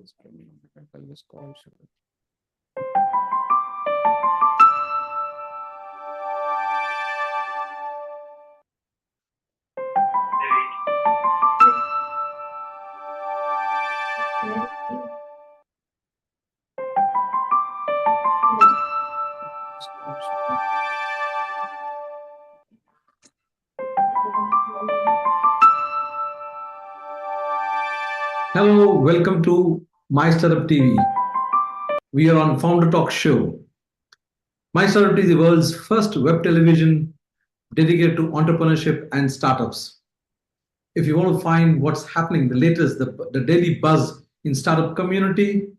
I'll just call. Hello, welcome to My Startup TV. We are on Founder Talk Show. My Startup is the world's first web television dedicated to entrepreneurship and startups. If you want to find what's happening, the latest, the daily buzz in startup community,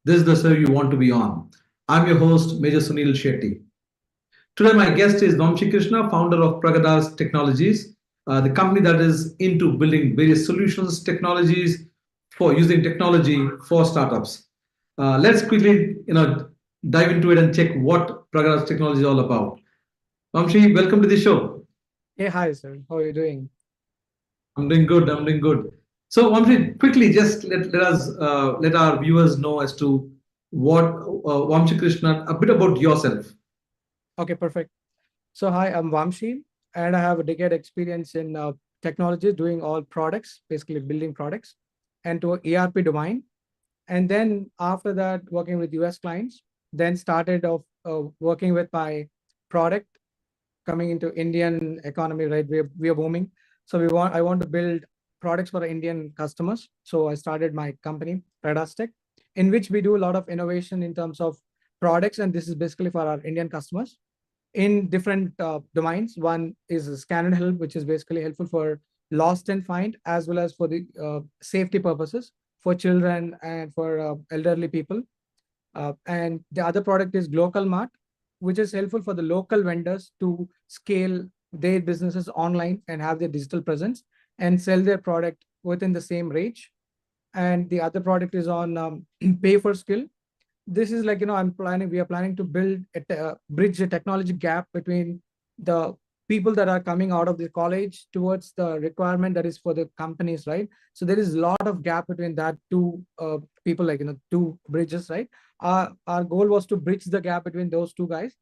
this is the show you want to be on. I'm your host, Major Sunil Shetty. Today, my guest is Vamshi Krishna, founder of Pragadas Technologies, the company that is into building various solutions, technologies for using technology for startups. Let's quickly, dive into it and check what Pragadas Technology is all about. Vamshi, welcome to the show. Hey, hi, sir. How are you doing? I'm doing good. I'm doing good. So, Vamshi, quickly, just let our viewers know as to what Vamshi Krishna, a bit about yourself. Okay, perfect. So, hi, I'm Vamshi, and I have a decade experience in technology, doing all products, basically building products, and to ERP domain. And then after that, working with US clients, then started off working with my product coming into Indian economy, right? We are booming. So I want to build products for Indian customers. So I started my company, Pragadas Tech, in which we do a lot of innovation in terms of products. And this is basically for our Indian customers in different domains. One is ScanNHelp, which is basically helpful for lost and find, as well as for the safety purposes for children and for elderly people. And the other product is Local Mart, which is helpful for the local vendors to scale their businesses online and have their digital presence and sell their product within the same range. And the other product is on Pay for Skill. This is like, we are planning to build bridge the technology gap between the people that are coming out of the college towards the requirement that is for the companies, right? So there is a lot of gap between that two people, like, two bridges, right? Our goal was to bridge the gap between those two guys.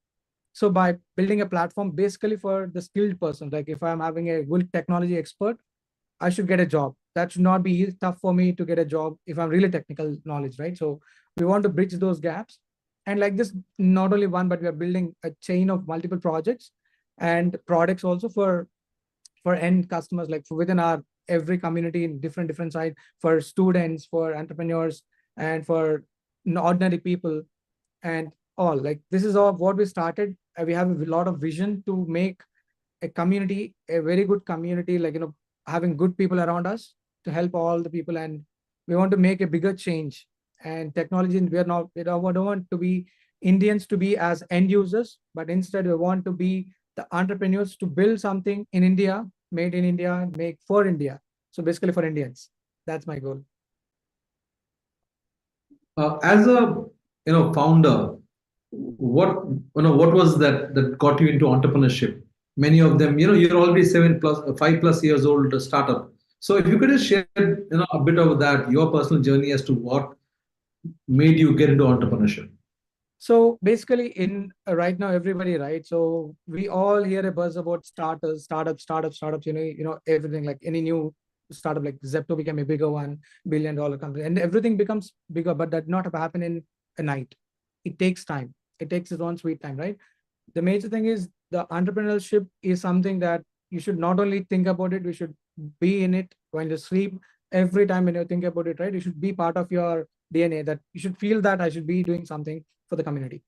So by building a platform basically for the skilled person, like if I'm having a good technology expert, I should get a job. That should not be tough for me to get a job if I'm really technical knowledge, right? So we want to bridge those gaps. And like this, not only one, but we are building a chain of multiple projects and products also for end customers, like for within our every community in different side, for students, for entrepreneurs, and for ordinary people, and all. Like this is all what we started. We have a lot of vision to make a community, a very good community, like, having good people around us to help all the people. And we want to make a bigger change. And technology, we don't want to be Indians to be as end users, but instead we want to be the entrepreneurs to build something in India, made in India, make for India. So basically for Indians. That's my goal. As a founder, what was that got you into entrepreneurship? Many of them, you're already 5+ years old startup. So if you could just share a bit of that, your personal journey as to what made you get into entrepreneurship. So basically, in right now, everybody, right? So we all hear a buzz about startups. Everything, like any new startup, like Zepto became a bigger one, $1 billion company, and everything becomes bigger. But that not happen in a night. It takes time. It takes its own sweet time, right? The major thing is the entrepreneurship is something that you should not only think about it, we should be in it when you sleep. Every time when you think about it, right? You should be part of your DNA, that you should feel that I should be doing something for the community.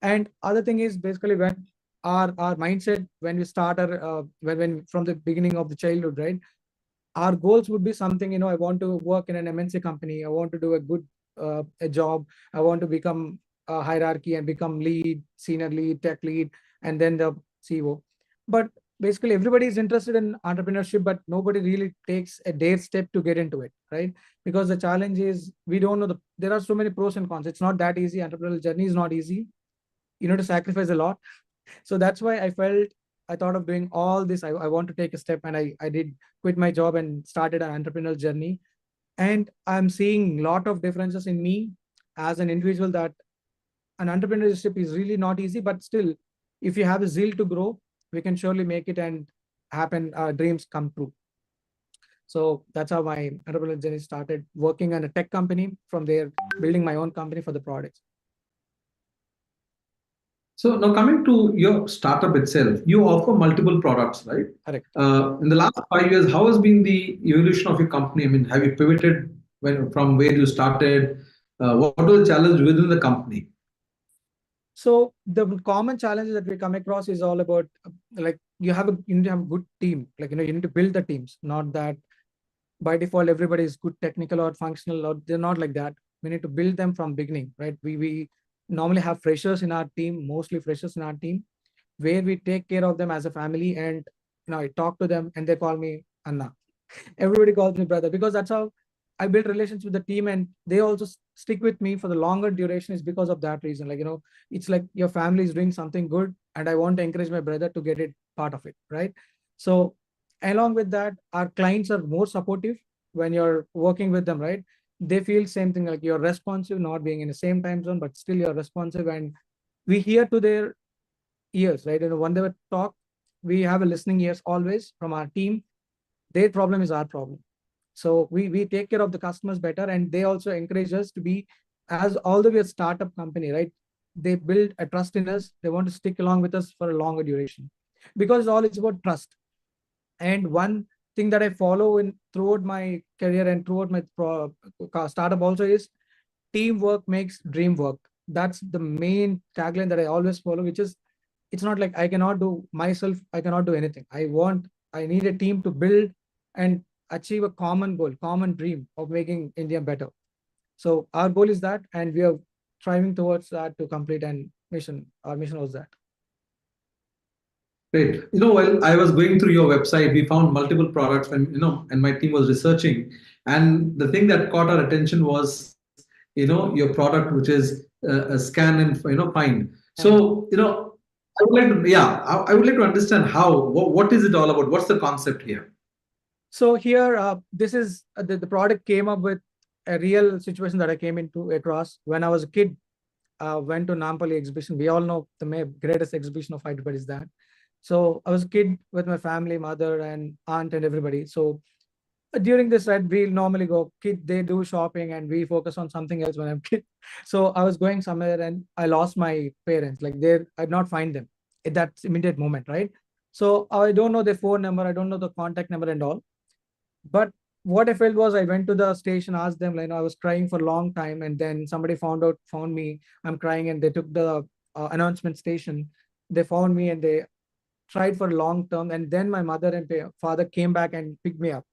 And other thing is basically when our mindset, when we start our when from the beginning of the childhood, right? Our goals would be something, I want to work in an MNC company. I want to do a good a job. I want to become a hierarchy and become lead, senior lead, tech lead, and then the CEO. But basically everybody is interested in entrepreneurship, but nobody really takes a dare step to get into it, right? Because the challenge is we don't know there are so many pros and cons. It's not that easy. Entrepreneurial journey is not easy. You know, to sacrifice a lot. So that's why I thought of doing all this. I want to take a step, and I did quit my job and started an entrepreneurial journey. And I'm seeing a lot of differences in me as an individual, that an entrepreneurship is really not easy, but still, if you have a zeal to grow, we can surely make it and happen, dreams come true. So that's how my entrepreneurial journey started, working on a tech company. From there, building my own company for the products. So now coming to your startup itself, you offer multiple products, right? Correct. In the last 5 years, how has been the evolution of your company? I mean, have you pivoted from where you started? What was the challenge within the company? So the common challenges that we come across is all about, like, you need to have a good team. Like, you need to build the teams, not that by default everybody is good technical or functional, or they're not like that. We need to build them from beginning, right? We normally have freshers in our team, mostly freshers in our team, where we take care of them as a family. And I talk to them and they call me Anna. Everybody calls me brother, because that's how I build relations with the team, and they also stick with me for the longer duration. Is because of that reason. Like, it's like your family is doing something good, and I want to encourage my brother to get it part of it, right? So along with that, our clients are more supportive when you're working with them, right? They feel same thing, like you're responsive, not being in the same time zone, but still you're responsive, and we hear to their ears, right? When they talk, we have a listening ears always from our team. Their problem is our problem. So we take care of the customers better, and they also encourage us to be, as although we're a startup company, right? They build a trust in us. They want to stick along with us for a longer duration, because all it's about trust. And one thing that I follow in throughout my career and throughout my startup also is, teamwork makes dream work. That's the main tagline that I always follow, which is, it's not like I cannot do myself, I cannot do anything. I need a team to build and achieve a common goal, common dream of making India better. So our goal is that, and we are striving towards that to complete an mission. Our mission was that. Great. While I was going through your website, we found multiple products, and and my team was researching. And the thing that caught our attention was, your product, which is a scan and find. So, I would like to, yeah, I would like to understand what is it all about? What's the concept here? So here, this is the product came up with a real situation that I came into across when I was a kid. Went to Nampally exhibition. We all know the greatest exhibition of Hyderabad is that. So I was a kid with my family, mother and aunt and everybody. So during this, right, we normally go, kid, they do shopping and we focus on something else when I'm kid. So I was going somewhere and I lost my parents. Like, I did not find them at that immediate moment, right? So I don't know their phone number. I don't know the contact number and all. But what I felt was, I went to the station, asked them, like, I was crying for a long time, and then somebody found me. I'm crying, and they took the announcement station. They found me, and they tried for a long term, and then my mother and father came back and picked me up.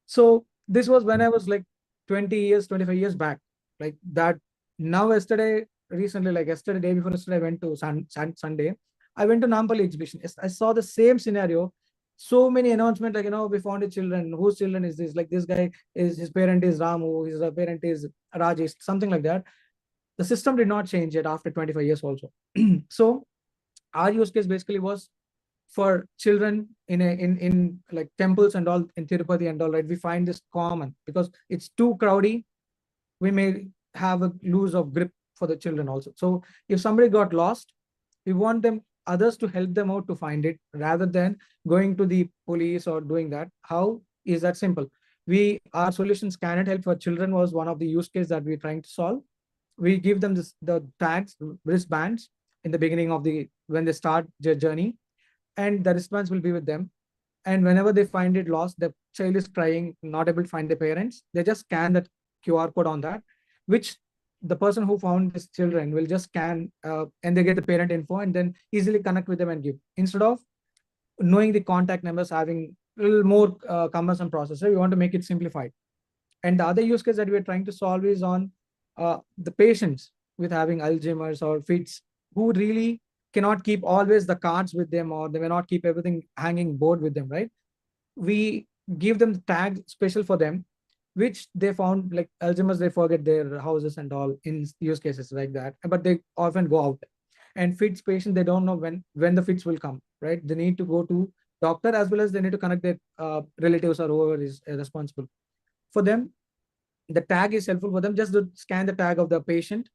So this was when I was like 20 years, 25 years back, like that. Now, recently, like yesterday, day before yesterday, I went to Sunday. I went to Nampally exhibition. I saw the same scenario. So many announcements, like, we found a children. Whose children is this? Like, this guy is, his parent is Ramu, his parent is Rajesh, something like that. The system did not change yet after 25 years also. So our use case basically was for children in like temples and all in Tirupati and all, right? We find this common because it's too crowdy. We may have a lose of grip for the children also. So if somebody got lost, we want them, others, to help them out to find it, rather than going to the police or doing that. How is that simple? Our solution ScanNHelp for children was one of the use case that we're trying to solve. We give them the tags, wristbands, in the beginning of when they start their journey, and the response will be with them. And whenever they find it lost, the child is crying, not able to find their parents, they just scan that QR code on that, which the person who found this children will just scan, and they get the parent info, and then easily connect with them and give, instead of knowing the contact numbers, having a little more cumbersome process. So we want to make it simplified. And the other use case that we're trying to solve is on the patients with having Alzheimer's or fits, who really cannot keep always the cards with them, or they may not keep everything hanging board with them, right? We give them the tag special for them, which they found, like Alzheimer's, they forget their houses and all in use cases like that, but they often go out. And fits patient, they don't know when the fits will come, right? They need to go to doctor, as well as they need to connect their relatives or whoever is responsible for them. the tag is helpful for them. Just to scan the tag of the patient,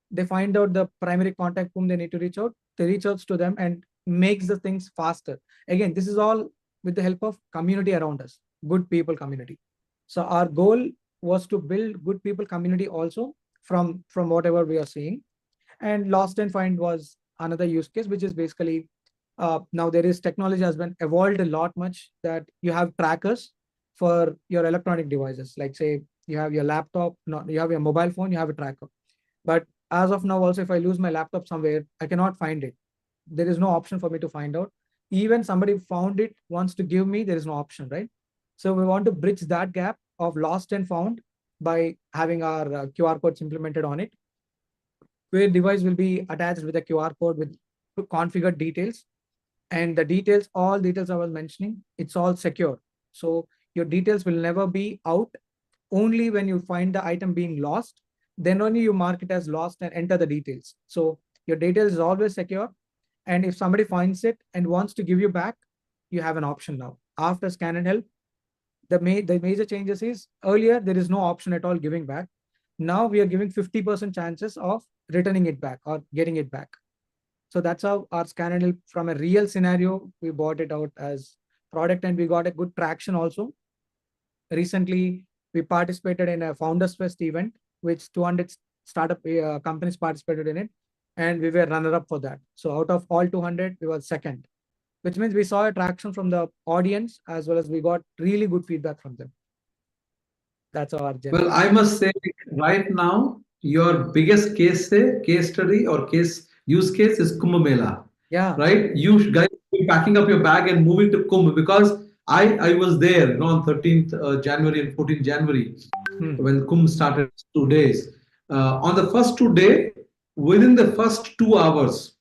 they find out the primary contact whom they need to reach out. They reach out to them and makes the things faster. Again, this is all with the help of community around us, good people community. So our goal was to build good people community also from whatever we are seeing. And lost and find was another use case, which is basically now there is technology has been evolved a lot much that you have trackers for your electronic devices. Like say you have your laptop, not you have your mobile phone, you have a tracker. But as of now, also if I lose my laptop somewhere, I cannot find it. There is no option for me to find out. Even somebody found it wants to give me, there is no option, right? So we want to bridge that gap of lost and found by having our QR codes implemented on it, where device will be attached with a QR code with configured details. And the details, all details I was mentioning, it's all secure. So your details will never be out. Only when you find the item being lost, then only you mark it as lost and enter the details. So your details is always secure. And if somebody finds it and wants to give you back, you have an option now. After ScanNHelp, the major changes is earlier there is no option at all giving back. Now we are giving 50% chances of returning it back or getting it back. So that's how our ScanNHelp, from a real scenario, we bought it out as product and we got a good traction also. Recently, we participated in a Founders Fest event, which 200 startup companies participated in it, and we were runner up for that. So out of all 200, we were second, which means we saw a traction from the audience as well as we got really good feedback from them. That's our journey. Well, I must say, right now, your biggest case study, or case use case is Kumbh Mela. Yeah. Right? You guys be packing up your bag and moving to Kumbh, because I was there, on 13th January and 14th January when Kumbh started 2 days. On the first 2 day, within the first 2 hours,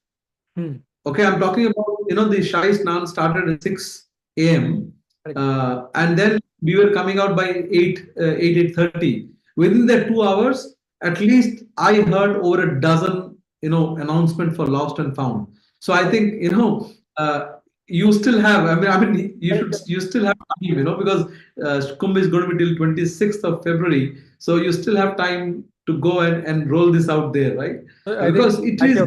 okay, I'm talking about, the Shai Snan started at 6 a.m. And then we were coming out by 8:30. Within that 2 hours, at least I heard over a dozen, announcement for lost and found. So I think, you still have, you still have time, because Kumbh is going to be till 26th of February. So you still have time to go and roll this out there, right? Because it is.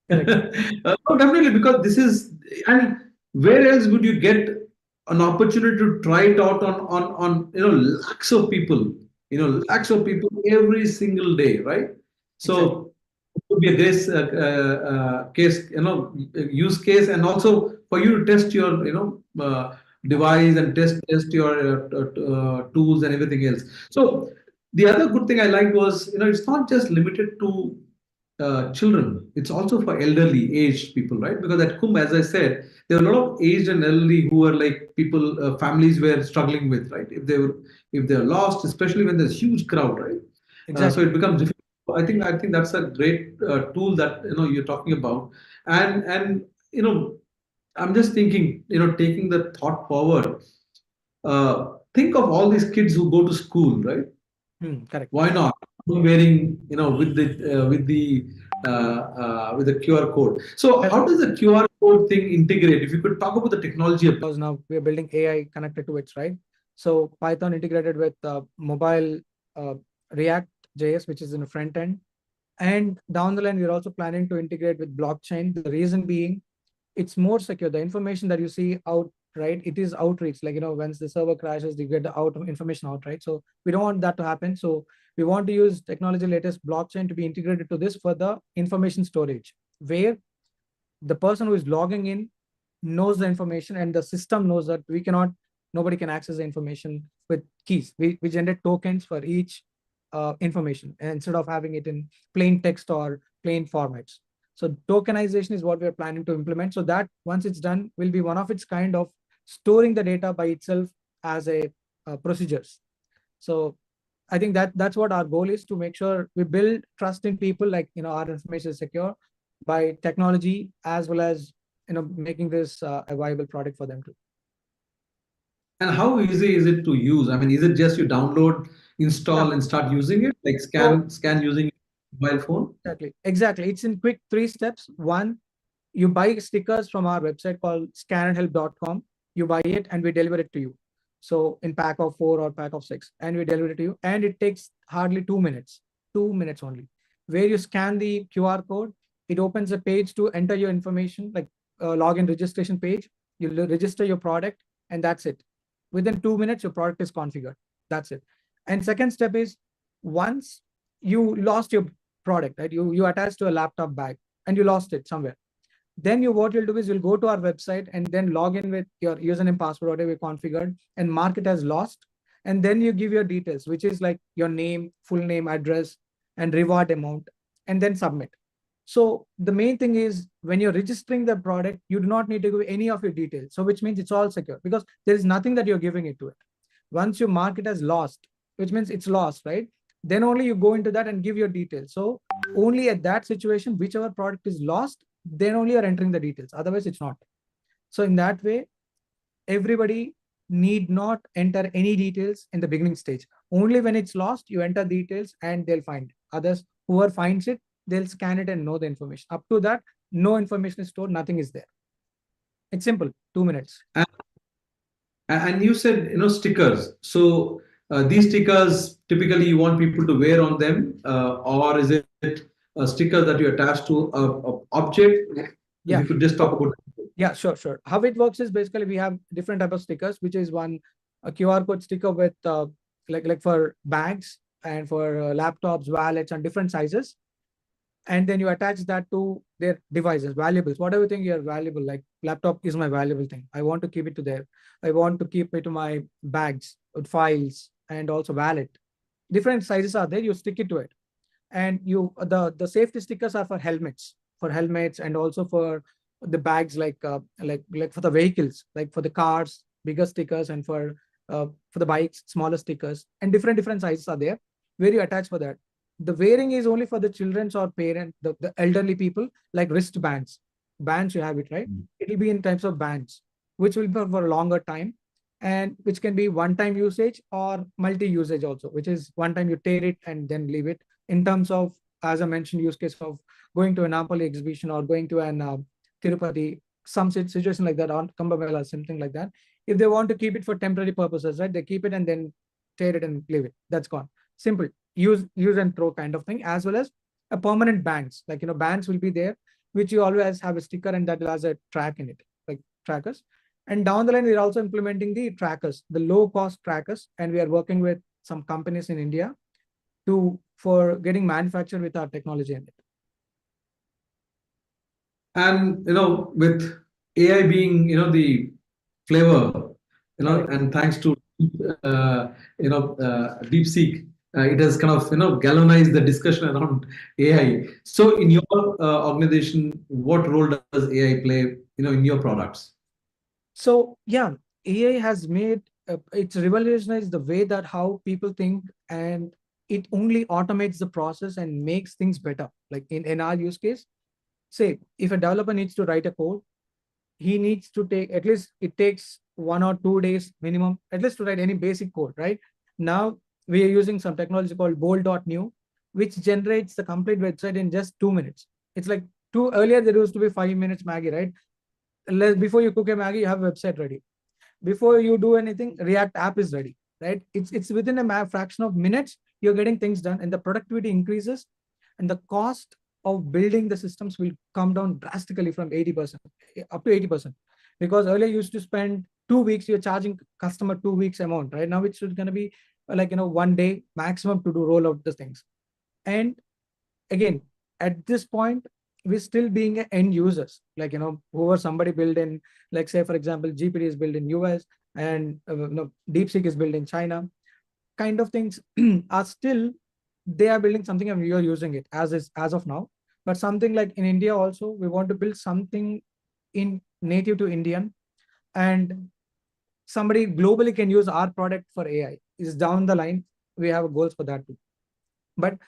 No, definitely, because this is, and where else would you get an opportunity to try it out on lakhs of people, lakhs of people every single day, right? So it would be a great case, use case, and also for you to test your device and test your tools and everything else. So the other good thing I liked was, it's not just limited to children. It's also for elderly aged people, right? Because at Kumbh, as I said, there are a lot of aged and elderly who are like people, families were struggling with, right? If they're lost, especially when there's huge crowd, right? So it becomes difficult. I think that's a great tool that you're talking about, and I'm just thinking, taking the thought forward. Think of all these kids who go to school, right? Correct. Why not? Wearing, with the QR code. So how does the QR code thing integrate? If you could talk about the technology. Because now we're building AI connected to it, right? So Python integrated with mobile React JS, which is in the front end. And down the line, we're also planning to integrate with blockchain. The reason being, it's more secure. The information that you see out, right? It is outreach. Like, once the server crashes, you get the information out, right? So we don't want that to happen. So we want to use technology latest blockchain to be integrated to this for the information storage, where the person who is logging in knows the information and the system knows that nobody can access the information with keys. We generate tokens for each information instead of having it in plain text or plain formats. So tokenization is what we're planning to implement. So that once it's done, will be one of its kind of storing the data by itself as a procedures. So I think that's what our goal is, to make sure we build trust in people, like, our information is secure by technology, as well as, making this a viable product for them too. And how easy is it to use? I mean, is it just you download, install, and start using it, like scan using mobile phone? Exactly. It's in quick 3 steps. One, you buy stickers from our website called ScanNHelp.com. You buy it and we deliver it to you. So in pack of 4 or pack of 6, and we deliver it to you, and it takes hardly 2 minutes, 2 minutes only, where you scan the QR code. It opens a page to enter your information, like login registration page. You register your product, and that's it. Within 2 minutes, your product is configured. That's it. And second step is, once you lost your product, right? You attached to a laptop bag and you lost it somewhere. Then you what you'll do is you'll go to our website and then log in with your username, password, whatever you configured, and mark it as lost. And then you give your details, which is like your name, full name, address, and reward amount, and then submit. So the main thing is, when you're registering the product, you do not need to give any of your details. So which means it's all secure, because there is nothing that you're giving it to it. Once you mark it as lost, which means it's lost, right? Then only you go into that and give your details. So only at that situation, whichever product is lost, then only you're entering the details. Otherwise, it's not. So in that way, everybody need not enter any details in the beginning stage. Only when it's lost, you enter details and they'll find it. Others, whoever finds it, they'll scan it and know the information. Up to that, no information is stored, nothing is there. It's simple, 2 minutes. And you said, stickers. So these stickers typically you want people to wear on them, or is it a sticker that you attach to a object? If Yeah. you could just talk about. Yeah, sure. How it works is, basically we have different type of stickers, which is one a QR code sticker with like for bags and for laptops, wallets, and different sizes. And then you attach that to their devices, valuables, whatever thing you're valuable. Like laptop is my valuable thing. I want to keep it to there. I want to keep it to my bags, files, and also wallet. Different sizes are there. You stick it to it, and the safety stickers are for helmets, and also for the bags, like for the vehicles, like for the cars, bigger stickers, and for the bikes, smaller stickers, and different sizes are there, where you attach for that. The wearing is only for the children's or parent, the elderly people, like wristbands. Bands, you have it, right? It will be in types of bands, which will be for a longer time, and which can be one-time usage or multi-usage also, which is one time you tear it and then leave it. In terms of, as I mentioned, use case of going to a Napoli exhibition or going to an Tirupati, some situation like that, on Kumbh, something like that. If they want to keep it for temporary purposes, right, they keep it and then tear it and leave it. That's gone. Simple, use and throw kind of thing. As well as a permanent bands, like bands will be there, which you always have a sticker, and that has a track in it, like trackers. And down the line, we're also implementing the trackers, the low cost trackers, and we are working with some companies in India for getting manufactured with our technology in it. And with AI being the flavor, Right. and thanks to DeepSeek, it has kind of galvanized the discussion around AI. So in your organization, what role does AI play in your products? So yeah, AI has made it's revolutionized the way that how people think, and it only automates the process and makes things better. Like in our use case, say if a developer needs to write a code, he needs to take, at least it takes 1 or 2 days minimum, at least, to write any basic code, right? Now we are using some technology called bold.new, which generates the complete website in just 2 minutes. It's like earlier there used to be 5 minutes Maggie, right? Before you cook a Maggie, you have a website ready. Before you do anything, React app is ready, right? It's within a fraction of minutes, you're getting things done, and the productivity increases, and the cost of building the systems will come down drastically from 80% up to 80%. Because earlier you used to spend 2 weeks, you're charging customer 2 weeks amount, right? Now it's going to be like 1 day maximum to do roll out the things. And again, at this point, we're still being end users, like whoever somebody built in, like say for example, GPT is built in US, and DeepSeek is built in China, kind of things are still, they are building something and we are using it as of now. But something like in India also, we want to build something in native to Indian, and somebody globally can use our product for AI. Is down the line, we have goals for that too. But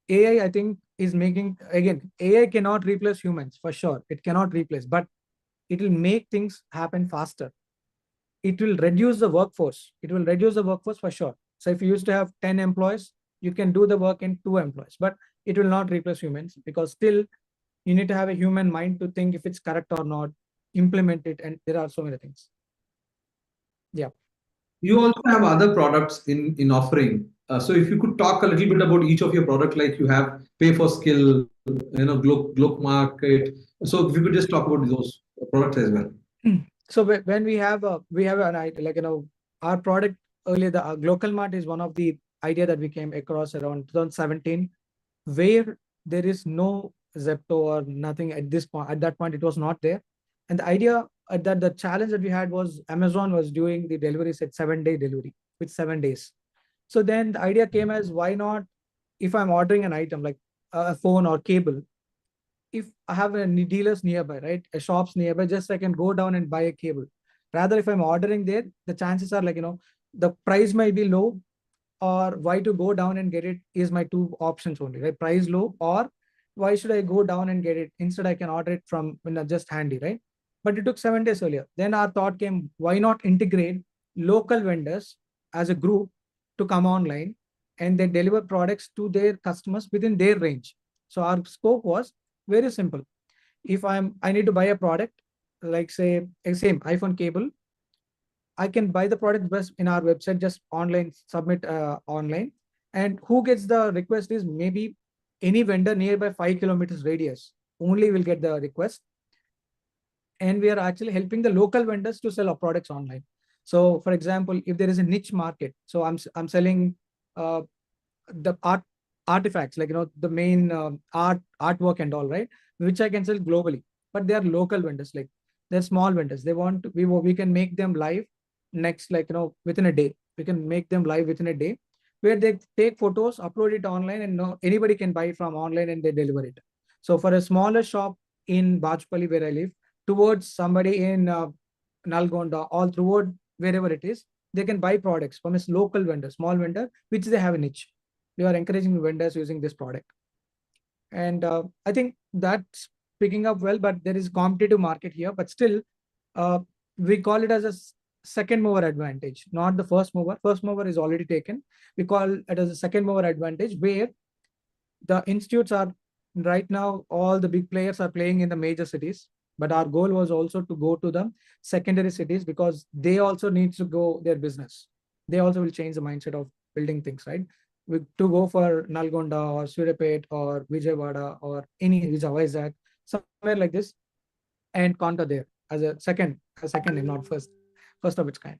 AI, I think, is making, again, AI cannot replace humans for sure. It cannot replace, but it will make things happen faster. It will reduce the workforce. It will reduce the workforce for sure. So if you used to have 10 employees, you can do the work in 2 employees, but it will not replace humans, because still you need to have a human mind to think if it's correct or not, implement it, and there are so many things. Yeah. You also have other products in offering. So if you could talk a little bit about each of your product, like you have pay for skill, Globe Market. So if you could just talk about those products as well. So when we have an idea, like our product earlier, the local mart is one of the idea that we came across around 2017, where there is no Zepto or nothing at this point. At that point, it was not there, and the idea that the challenge that we had was Amazon was doing the deliveries at 7-day delivery with 7 days. So then the idea came as, why not, if I'm ordering an item like a phone or cable, if I have a dealers nearby, right, a shops nearby, just I can go down and buy a cable. Rather, if I'm ordering there, the chances are, like, the price might be low, or why to go down and get it is my two options only, right? Price low, or why should I go down and get it? Instead, I can order it from just handy, right? But it took 7 days earlier. Then our thought came, why not integrate local vendors as a group to come online and then deliver products to their customers within their range. So our scope was very simple. If I need to buy a product, like say a same iPhone cable, I can buy the product best in our website, just online, submit online. And who gets the request is maybe any vendor nearby 5 kilometers radius only will get the request. And we are actually helping the local vendors to sell our products online. So for example, if there is a niche market, so I'm selling uh, the artifacts, like the main artwork and all, right, which I can sell globally, but they are local vendors, like they're small vendors. They want to, we can make them live next, like within a day. We can make them live within a day, where they take photos, upload it online, and anybody can buy from online and they deliver it. So for a smaller shop in Bachpally, where I live, towards somebody in Nalgonda, all throughout wherever it is, they can buy products from a local vendor, small vendor, which they have a niche. We are encouraging vendors using this product. And I think that's picking up well, but there is competitive market here, but still uh, we call it as a second mover advantage, not the first mover. First mover is already taken. We call it as a second mover advantage, where the institutes are right now, all the big players are playing in the major cities, but our goal was also to go to the secondary cities, because they also need to go their business. They also will change the mindset of building things, right? To go for Nalgonda or Surapet or Vijayawada or any Vizag, somewhere like this, and conquer there as a second and not first of its kind.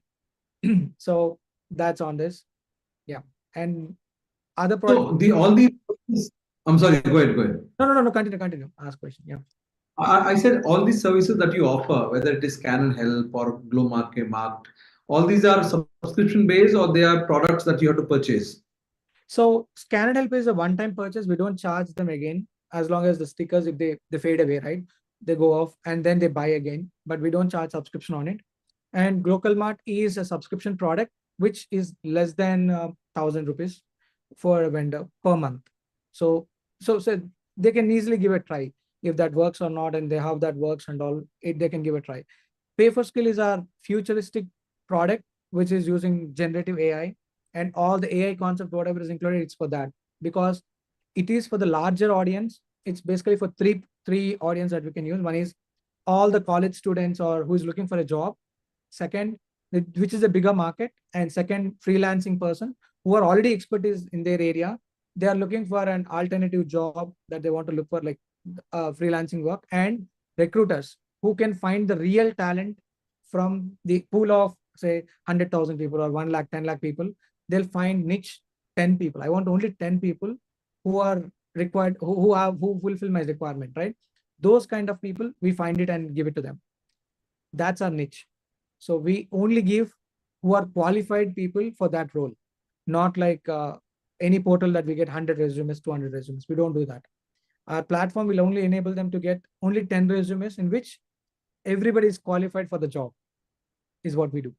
So that's on this. Yeah. And other product. So the all these, I'm sorry, go ahead. No. Continue. Ask question. Yeah. I said all these services that you offer, whether it is Scan and Help or Glow Market, all these are subscription based or they are products that you have to purchase. So ScanNHelp is a one-time purchase. We don't charge them again, as long as the stickers, if they fade away, right? They go off and then they buy again, but we don't charge subscription on it. And Local Mart is a subscription product, which is less than 1,000 rupees for a vendor per month. So so they can easily give a try if that works or not, and they how that works and all. They can give a try. Pay for Skill is our futuristic product, which is using generative AI, and all the AI concept, whatever is included, it's for that, because it is for the larger audience. It's basically for three audience that we can use. One is all the college students or who is looking for a job. Second, which is a bigger market, and second, freelancing person who are already expertise in their area. They are looking for an alternative job that they want to look for, like freelancing work, and recruiters who can find the real talent from the pool of say 100,000 people or 1 lakh, 10 lakh people. They'll find niche 10 people. I want only 10 people who are required, who fulfill my requirement, right? Those kind of people, we find it and give it to them. That's our niche. So we only give who are qualified people for that role, not like any portal that we get 100 resumes, 200 resumes. We don't do that. Our platform will only enable them to get only 10 resumes in which everybody is qualified for the job, is what we do.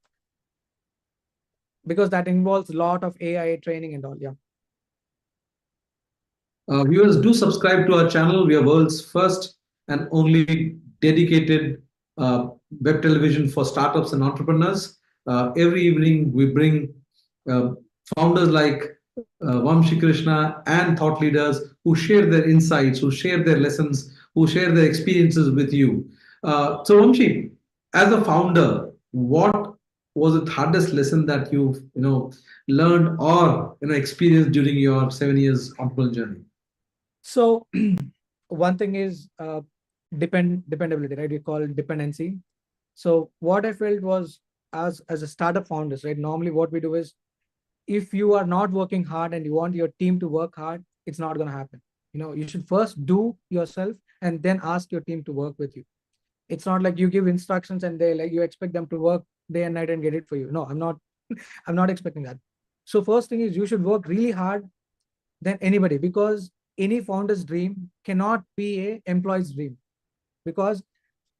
Because that involves a lot of AI training and all. Yeah. Viewers, do subscribe to our channel. We are world's first and only dedicated web television for startups and entrepreneurs. Every evening, we bring uh, founders like Vamshi Krishna and thought leaders who share their insights, who share their lessons, who share their experiences with you. So, Vamshi, as a founder, what was the hardest lesson that you've learned or experienced during your 7 years entrepreneurial journey? So one thing is dependability, right? We call it dependency. So what I felt was, as a startup founders, right? Normally what we do is, if you are not working hard and you want your team to work hard, it's not going to happen. You should first do yourself and then ask your team to work with you. It's not like you give instructions and they like you expect them to work day and night and get it for you. No, I'm not. I'm not expecting that. So first thing is, you should work really hard than anybody, because any founder's dream cannot be a employee's dream, because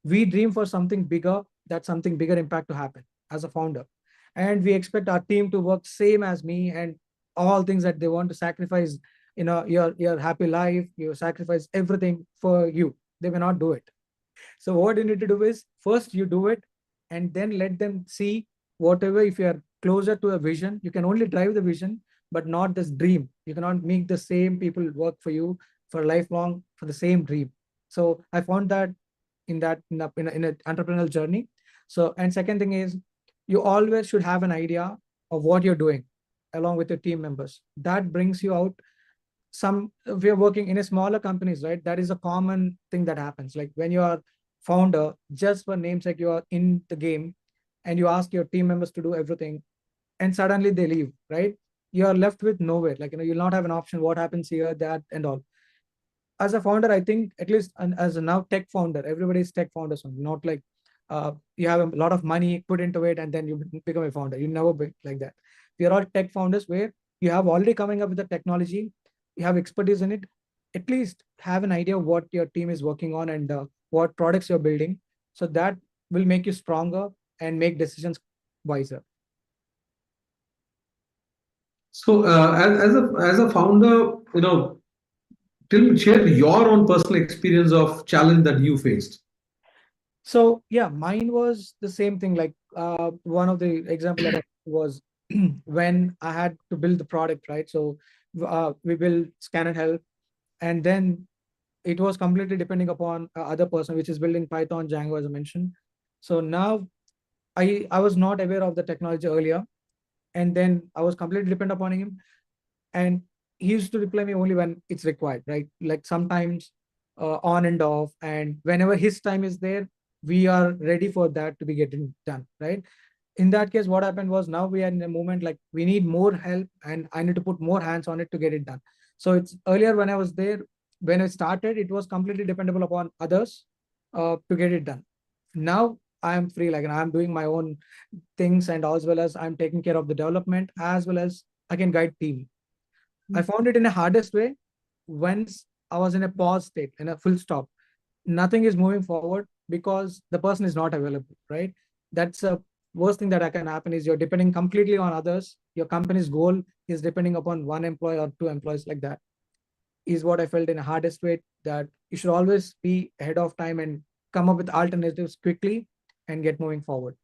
we dream for something bigger, that something bigger impact to happen as a founder, and we expect our team to work same as me, and all things that they want to sacrifice, your happy life, you sacrifice everything for you, they may not do it. So what you need to do is, first you do it, and then let them see whatever. If you are closer to a vision, you can only drive the vision, but not this dream. You cannot make the same people work for you for lifelong for the same dream. So I found that in an entrepreneurial journey. So, and second thing is, you always should have an idea of what you're doing along with your team members. That brings you out. Some, if you're working in a smaller companies, right, that is a common thing that happens. Like when you are founder, just for namesake, you are in the game, and you ask your team members to do everything, and suddenly they leave, right? You are left with nowhere. Like, you'll not have an option. What happens here, that, and all. As a founder, I think, at least, and as a now tech founder, everybody is tech founders, not like you have a lot of money put into it and then you become a founder. You never be like that. We are all tech founders, where you have already coming up with the technology, you have expertise in it. At least have an idea of what your team is working on, and what products you're building, so that will make you stronger and make decisions wiser. So, as a founder, share your own personal experience of challenge that you faced. So yeah, mine was the same thing. Like one of the example that I was when I had to build the product, right? So we built ScanNHelp, and then it was completely depending upon other person, which is building Python, Django, as I mentioned. So now I was not aware of the technology earlier, and then I was completely dependent upon him, and he used to reply me only when it's required, right? Like sometimes on and off, and whenever his time is there, we are ready for that to be getting done, right? In that case, what happened was, now we are in a moment like we need more help, and I need to put more hands on it to get it done. So it's earlier when I was there, when I started, it was completely dependable upon others to get it done. Now I am free, like, and I'm doing my own things, and as well as I'm taking care of the development, as well as I can guide team. I found it in a hardest way once I was in a pause state, in a full stop. Nothing is moving forward because the person is not available, right? That's a worst thing that can happen, is you're depending completely on others. Your company's goal is depending upon one employee or two employees, like that is what I felt in a hardest way, that you should always be ahead of time and come up with alternatives quickly and get moving forward.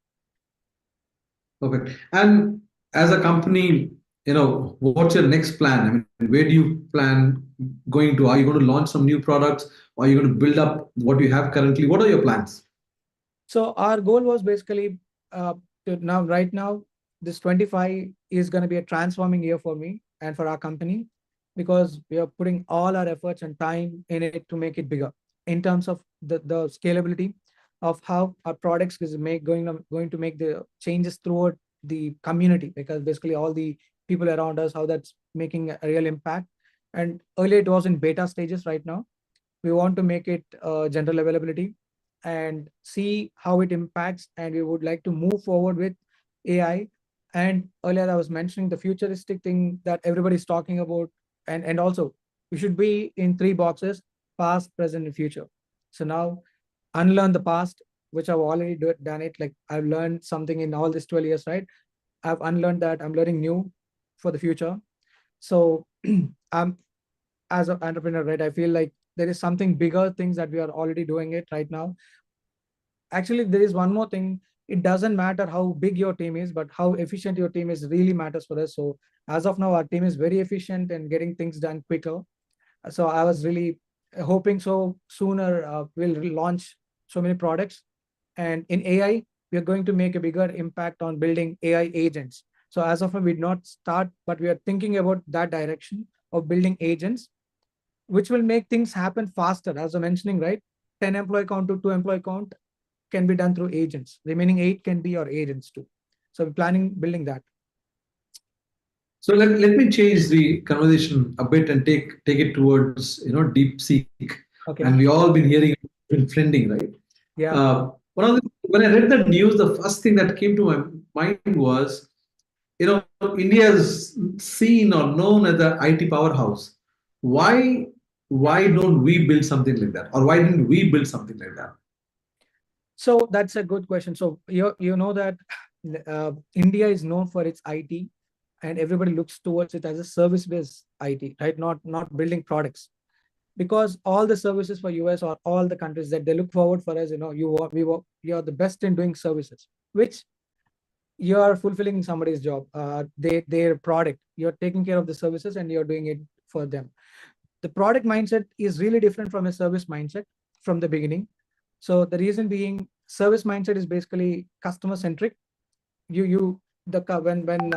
Perfect. And as a company, what's your next plan? I mean, where do you plan going to? Are you going to launch some new products? Or are you going to build up what you have currently? What are your plans? So our goal was basically uh, now, right now, this 25 is going to be a transforming year for me and for our company, because we are putting all our efforts and time in it to make it bigger in terms of the scalability of how our products is going to make the changes throughout the community, because basically all the people around us, how that's making a real impact. And earlier it was in beta stages. Right now we want to make it general availability and see how it impacts, and we would like to move forward with AI. And earlier I was mentioning the futuristic thing that everybody's talking about, and also we should be in three boxes: past, present, and future. So now, unlearn the past, which I've already done it. Like, I've learned something in all these 12 years, right? I've unlearned that. I'm learning new for the future. So I'm, as an entrepreneur, right, I feel like there is something bigger things that we are already doing it right now. Actually, there is one more thing. It doesn't matter how big your team is, but how efficient your team is really matters for us. So as of now, our team is very efficient and getting things done quicker. So I was really hoping so sooner we'll launch so many products. And in AI, we are going to make a bigger impact on building AI agents. So as of now, we did not start, but we are thinking about that direction of building agents, which will make things happen faster. As I'm mentioning, right? 10 employee count to 2 employee count can be done through agents. Remaining 8 can be your agents too. So we're planning building that. So let me change the conversation a bit and take it towards deep seek. And Okay. we all been hearing been trending, right? Yeah. One of the, when I read the news, the first thing that came to my mind was, India is seen or known as the IT powerhouse. Why why don't we build something like that, or why didn't we build something like that? So that's a good question. So you know that India is known for its IT, and everybody looks towards it as a service-based IT, right? Not building products, because all the services for US or all the countries that they look forward for us, you're the best in doing services, which you are fulfilling somebody's job, their product. You're taking care of the services and you're doing it for them. The product mindset is really different from a service mindset from the beginning. So the reason being, service mindset is basically customer centric. You the when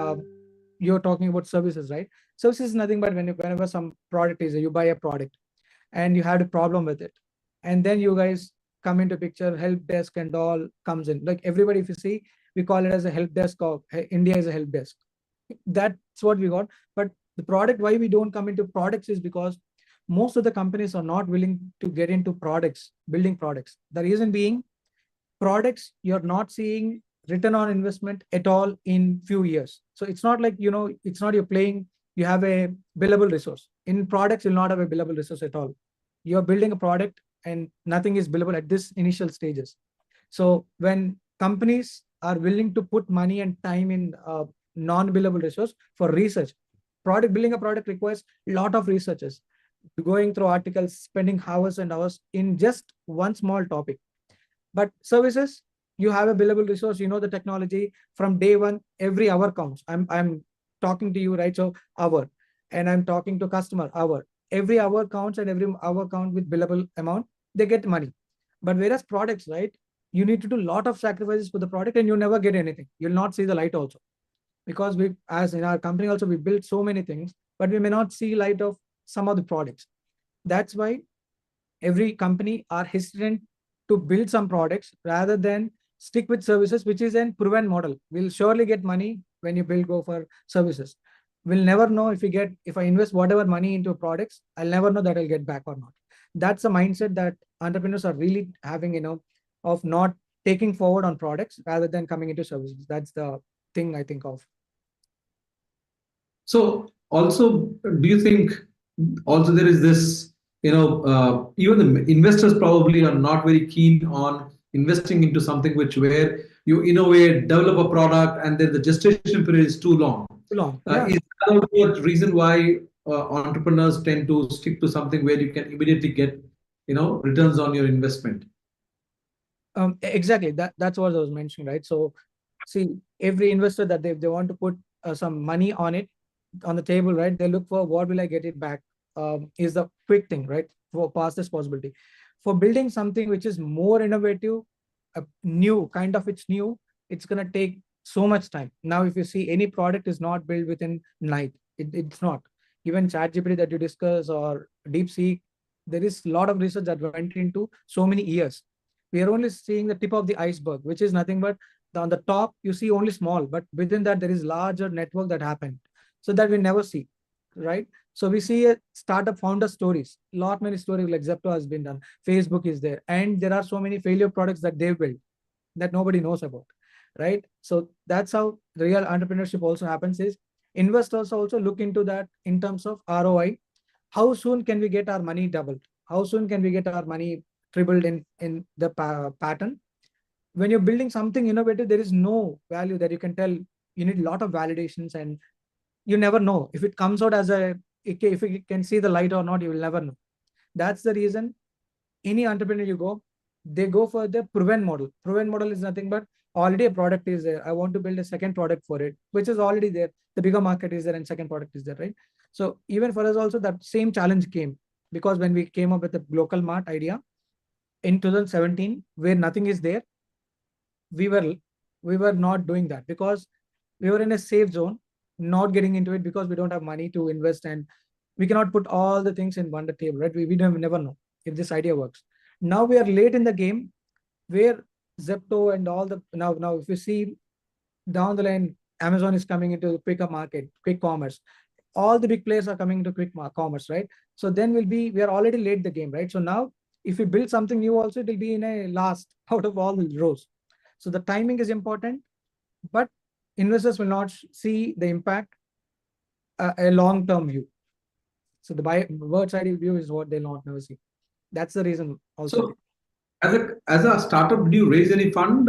you're talking about services, right? Services is nothing but whenever some product is, you buy a product and you had a problem with it, and then you guys come into picture, help desk and all comes in. Like everybody, if you see, we call it as a help desk, or India is a help desk. That's what we got. But the product, why we don't come into products, is because most of the companies are not willing to get into products, building products. The reason being, products, you're not seeing return on investment at all in few years. So it's not like, it's not you're playing, you have a billable resource. In products, you'll not have a billable resource at all. You're building a product and nothing is billable at this initial stages. So when companies are willing to put money and time in non-billable resource for research, building a product requires a lot of researchers going through articles, spending hours and hours in just one small topic. But services, you have a billable resource, you know the technology from day one, every hour counts. I'm talking to you, right? So hour, and I'm talking to customer, hour. Every hour counts, and every hour count with billable amount, they get money. But whereas products, right? You need to do a lot of sacrifices for the product and you never get anything. You'll not see the light also. Because we, as in our company also, we build so many things, but we may not see light of some of the products. That's why every company are hesitant to build some products rather than stick with services, which is a proven model. We'll surely get money when you go for services. We'll never know if I invest whatever money into products, I'll never know that I'll get back or not. That's the mindset that entrepreneurs are really having, of not taking forward on products rather than coming into services. That's the thing I think of. So also, do you think also there is this, even the investors probably are not very keen on investing into something which where you innovate, develop a product, and then the gestation period is too long. Too long. Yeah. Is that the reason why entrepreneurs tend to stick to something where you can immediately get, returns on your investment? Exactly. That's what I was mentioning, right? So see, every investor that they want to put some money on it, on the table, right? They look for what will I get it back, is the quick thing, right? For fastest possibility. For building something which is more innovative, new, kind of it's new, it's going to take so much time. Now, if you see, any product is not built within night. It's not. Even ChatGPT that you discuss or DeepSeek, there is a lot of research that went into so many years. We are only seeing the tip of the iceberg, which is nothing but on the top, you see only small, but within that, there is larger network that happened. So that we never see, right? So we see a startup founder stories, lot many stories like Zepto has been done, Facebook is there, and there are so many failure products that they've built that nobody knows about, right? So that's how real entrepreneurship also happens. Is investors also look into that in terms of ROI. How soon can we get our money doubled? How soon can we get our money tripled in the pattern? When you're building something innovative, there is no value that you can tell. You need a lot of validations, and you never know if it comes out as if it can see the light or not. You will never know. That's the reason any entrepreneur you go, they go for the proven model. Proven model is nothing but already a product is there. I want to build a second product for it, which is already there. The bigger market is there and second product is there, right? So even for us also, that same challenge came, because when we came up with the local mart idea in 2017, where nothing is there, we were we were not doing that because we were in a safe zone, not getting into it because we don't have money to invest, and we cannot put all the things in one table, right? We don't never know if this idea works. Now we are late in the game where Zepto and all the now if you see down the line, Amazon is coming into the quicker market, quick commerce. All the big players are coming into quick commerce, right? So then we are already late the game, right? So now if we build something new also, it will be in a last out of all the rows. So the timing is important, but investors will not see the impact a long-term view. So the bird's eye view is what they'll not never see. That's the reason also. So, as a startup, do you raise any fund,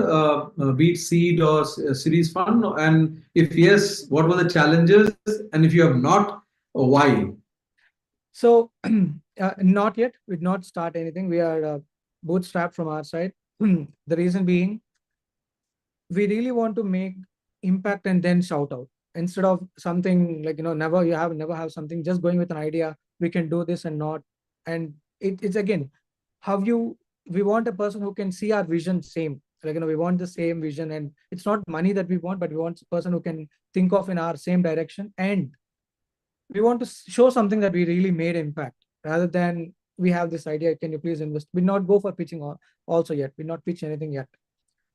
be it seed or series fund? And if yes, what were the challenges? And if you have not, why? So not yet. We did not start anything. We are bootstrapped from our side. The reason being, we really want to make impact and then shout out instead of something like never have something just going with an idea. We can do this and not, and it's again how you we want a person who can see our vision same, we want the same vision, and it's not money that we want, but we want a person who can think of in our same direction, and we want to show something that we really made impact rather than we have this idea, can you please invest. We not go for pitching also yet, we not pitch anything yet.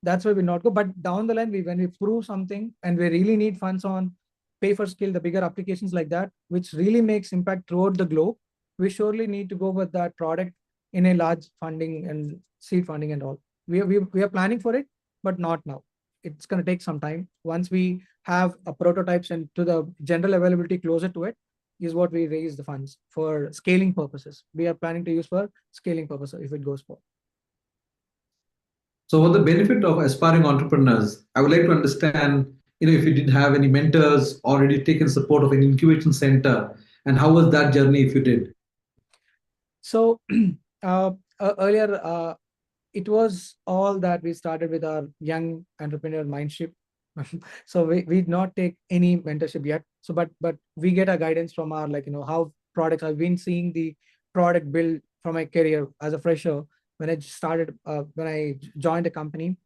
That's why we not go. But down the line, when we prove something and we really need funds on pay for skill, the bigger applications like that, which really makes impact throughout the globe, we surely need to go with that product in a large funding and seed funding and all. We are planning for it, but not now. It's going to take some time. Once we have a prototypes and to the general availability closer to it, is what we raise the funds for scaling purposes. We are planning to use for scaling purposes if it goes for. So, for the benefit of aspiring entrepreneurs, I would like to understand, if you did have any mentors or did you taken support of an incubation center, and how was that journey if you did? So earlier, it was all that we started with our young entrepreneur mindship. So we did not take any mentorship yet. So but we get a guidance from our how products. I've been seeing the product build from my career as a fresher when I started when I joined a company.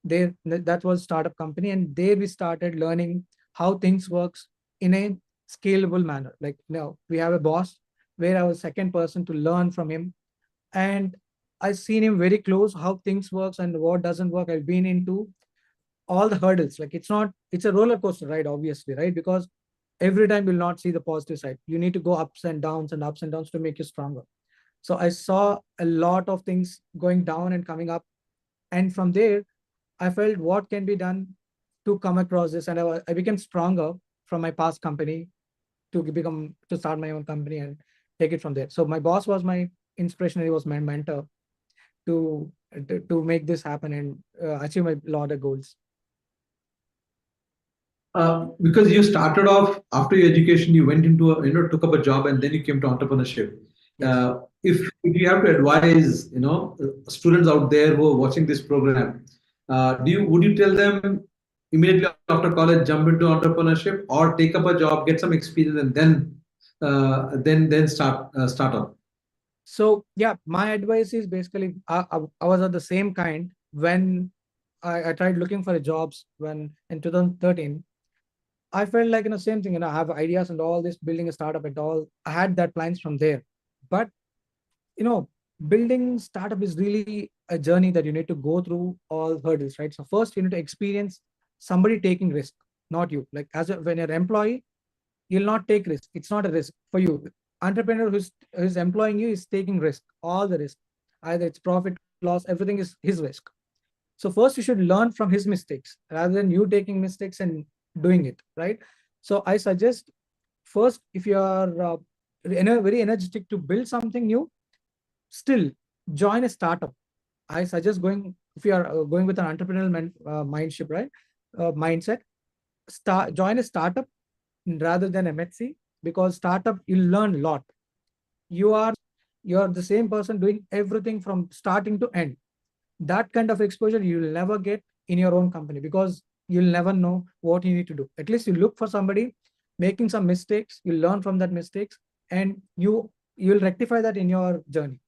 There that was startup company, and there we started learning how things works in a scalable manner. Like now we have a boss where I was second person to learn from him, and I seen him very close how things works and what doesn't work. I've been into all the hurdles. Like it's a roller coaster ride, obviously, right? Because every time you'll not see the positive side. You need to go ups and downs to make you stronger. So I saw a lot of things going down and coming up, and from there I felt what can be done to come across this, and I became stronger from my past company to start my own company and take it from there. So my boss was my inspiration. He was my mentor to make this happen and achieve my lot of goals. Because you started off after your education, you went into took up a job, and then you came to entrepreneurship. Yes. If you have to advise, students out there who are watching this program, would you tell them immediately after college jump into entrepreneurship, or take up a job, get some experience, and then start up? So yeah, my advice is basically I was of the same kind when I tried looking for jobs when in 2013. I felt like same thing. I have ideas and all this building a startup and all. I had that plans from there, but you know, building startup is really a journey that you need to go through all hurdles, right? So first you need to experience somebody taking risk, not you. Like when you're an employee, you'll not take risk. It's not a risk for you. Entrepreneur who's employing you is taking risk, all the risk. Either it's profit, loss, everything is his risk. So first you should learn from his mistakes rather than you taking mistakes and doing it, right? So I suggest first, if you are very energetic to build something new, still join a startup. I suggest going, if you are going with an entrepreneurial mindship, right? Mindset, join a startup rather than MHC, because startup you learn a lot. You are you're the same person doing everything from starting to end. That kind of exposure you'll never get in your own company because you'll never know what you need to do. At least you look for somebody making some mistakes, you learn from that mistakes, and you'll rectify that in your journey.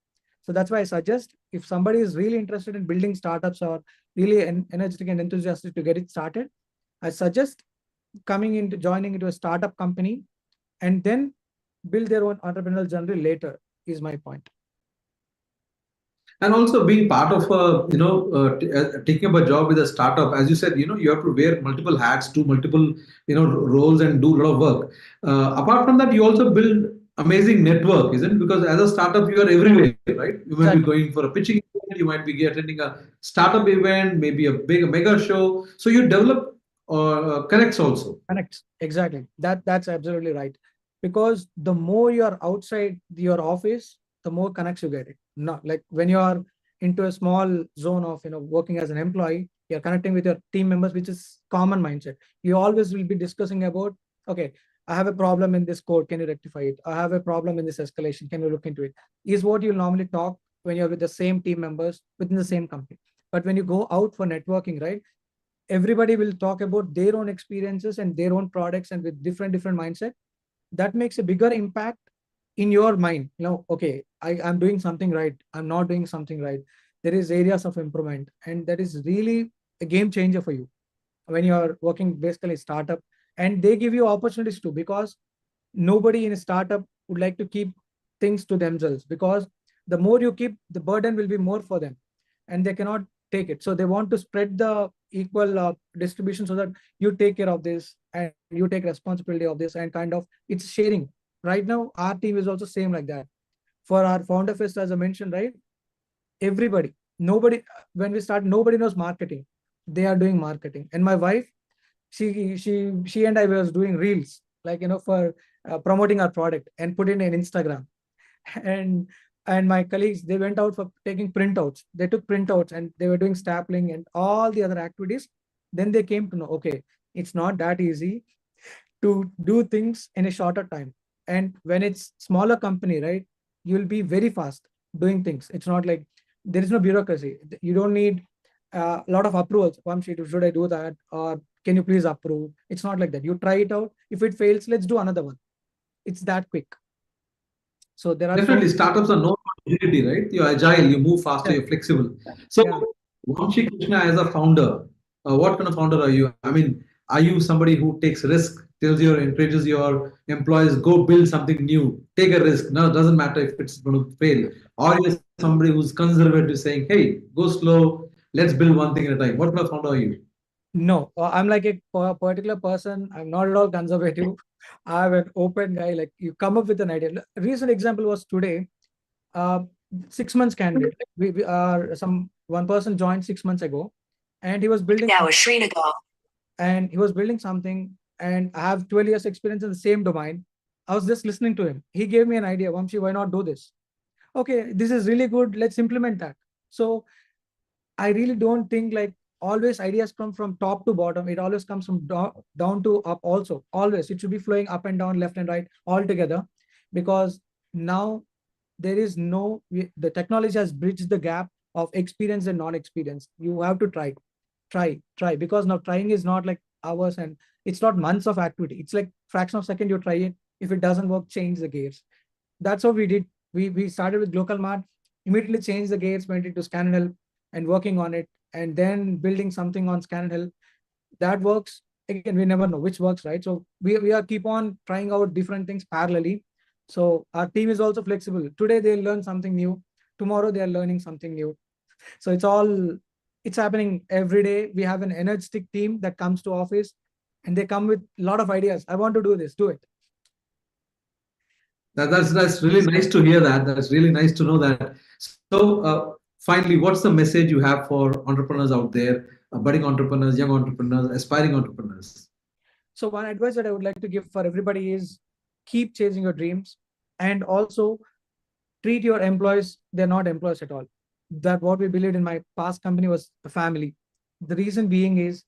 So that's why I suggest, if somebody is really interested in building startups or really energetic and enthusiastic to get it started, I suggest joining into a startup company, and then build their own entrepreneurial journey later, is my point. And also being part of taking up a job with a startup, as you said, you have to wear multiple hats, do multiple roles, and do a lot of work. Apart from that, you also build amazing network, isn't it? Because as a startup you are everywhere, right? You might be Exactly. going for a pitching event, you might be attending a startup event, maybe a big mega show, so you develop connects also. Connects. Exactly. That's absolutely right. Because the more you're outside your office, the more connects you get it. Not like when you are into a small zone of working as an employee, you're connecting with your team members, which is common mindset. You always will be discussing about, okay, I have a problem in this code, can you rectify it? I have a problem in this escalation, can you look into it? Is what you normally talk when you're with the same team members within the same company. But when you go out for networking, right, everybody will talk about their own experiences and their own products, and with different mindset. That makes a bigger impact in your mind. Okay, I'm doing something right, I'm not doing something right, there is areas of improvement, and that is really a game changer for you when you're working basically startup. And they give you opportunities too, because nobody in a startup would like to keep things to themselves, because the more you keep, the burden will be more for them, and they cannot take it. So they want to spread the equal distribution, so that you take care of this and you take responsibility of this, and kind of it's sharing. Right now our team is also same like that. For our founder fest, as I mentioned, right, everybody, nobody, when we start, nobody knows marketing. They are doing marketing, and my wife, she and I was doing reels, like for promoting our product, and put in an Instagram. and and my colleagues, they went out for taking printouts, they took printouts, and they were doing stapling and all the other activities. Then they came to know, okay, it's not that easy to do things in a shorter time. And when it's smaller company, right, you'll be very fast doing things. It's not like there is no bureaucracy. You don't need a lot of approvals. Vamshi, should I do that, or can you please approve? It's not like that. You try it out. If it fails, let's do another one. It's that quick. So there are so Definitely, startups are known for agility, right? You're agile, you move faster, yeah, you're flexible. So, yeah. Vamshi Krishna, as a founder, what kind of founder are you? I mean, are you somebody who takes risk, encourages your employees, go build something new, take a risk? No, it doesn't matter if it's going to fail. Or you're somebody who's conservative, saying, hey, go slow, let's build one thing at a time. What kind of founder are you? No, I'm like a particular person. I'm not at all conservative. I'm an open guy. Like, you come up with an idea. A recent example was today. Uh, 6 months candidate. We are some one person joined 6 months ago, and he was building. Now a Srinagar. And he was building something. And I have 12 years experience in the same domain. I was just listening to him. He gave me an idea. Vamshi, why not do this? Okay, this is really good. Let's implement that. So I really don't think like always ideas come from top to bottom. It always comes from down to up also. Always. It should be flowing up and down, left and right, all together. Because now there is the technology has bridged the gap of experience and non-experience. You have to try. Because now trying is not like hours, and it's not months of activity. It's like fraction of second you try it. If it doesn't work, change the gears. That's what we did. We started with Local Mart, immediately changed the gates, went into ScanNHelp and working on it, and then building something on ScanNHelp that works. Again, we never know which works, right? So we are keep on trying out different things parallelly. So our team is also flexible. Today they'll learn something new. Tomorrow they are learning something new. So it's happening every day. We have an energetic team that comes to office, and they come with a lot of ideas. I want to do this, do it. That's really nice to hear that. That's really nice to know that. So, finally, what's the message you have for entrepreneurs out there, budding entrepreneurs, young entrepreneurs, aspiring entrepreneurs? So one advice that I would like to give for everybody is keep chasing your dreams, and also treat your employees, they're not employees at all. That what we believed in my past company was a family. The reason being is,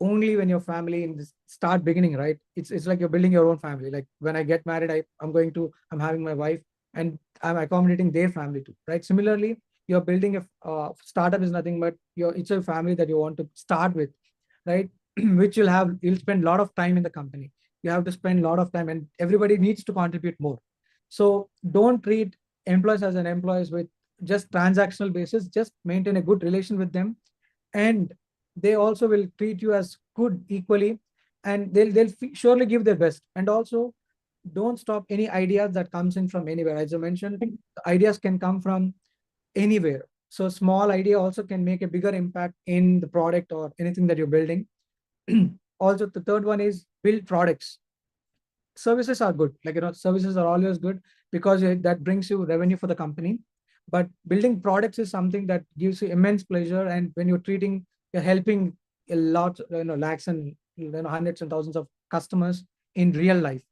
only when your family in this start beginning, right, it's like you're building your own family. Like when I get married, I'm having my wife, and I'm accommodating their family too, right? Similarly, you're building a startup is nothing but it's a family that you want to start with, right? Which you'll spend a lot of time in the company. You have to spend a lot of time, and everybody needs to contribute more. So don't treat employees as an employees with just transactional basis. Just maintain a good relation with them, and they also will treat you as good equally, and they'll surely give their best. And also, don't stop any ideas that comes in from anywhere. As I mentioned, ideas can come from anywhere. So small idea also can make a bigger impact in the product or anything that you're building. Also, the third one is build products. Services are good, like, services are always good, because that brings you revenue for the company. But building products is something that gives you immense pleasure, and when you're helping a lot, lakhs and hundreds and thousands of customers in real life,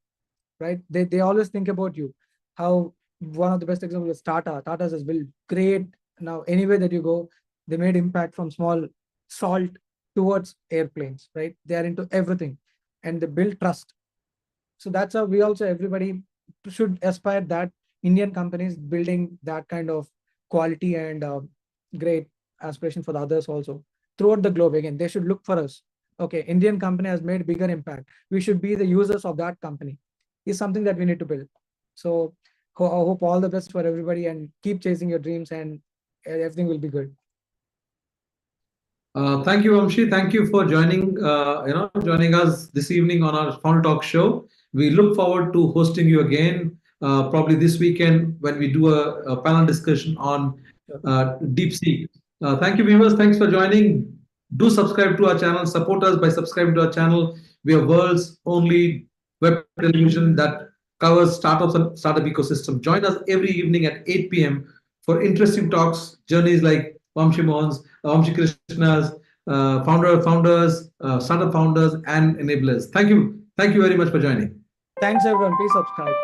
right? They always think about you. How one of the best examples is Tata has built great. Now anywhere that you go, they made impact from small salt towards airplanes, right? They are into everything, and they build trust. So that's how we also, everybody should aspire that Indian companies building that kind of quality and great aspiration for the others also throughout the globe. Again, they should look for us. Okay, Indian company has made bigger impact. We should be the users of that company. Is something that we need to build. So I hope all the best for everybody, and keep chasing your dreams, and everything will be good. Thank you, Vamshi. Thank you for joining us this evening on our Founder Talk show. We look forward to hosting you again, probably this weekend when we do a panel discussion on DeepSeek. Thank you, viewers. Thanks for joining. Do subscribe to our channel. Support us by subscribing to our channel. We are world's only web television that covers startups and startup ecosystem. Join us every evening at 8 p.m. for interesting talks, journeys like Vamshi Mohan's, Vamshi Krishna's, founders, startup founders, and enablers. Thank you. Thank you very much for joining. Thanks everyone. Please subscribe.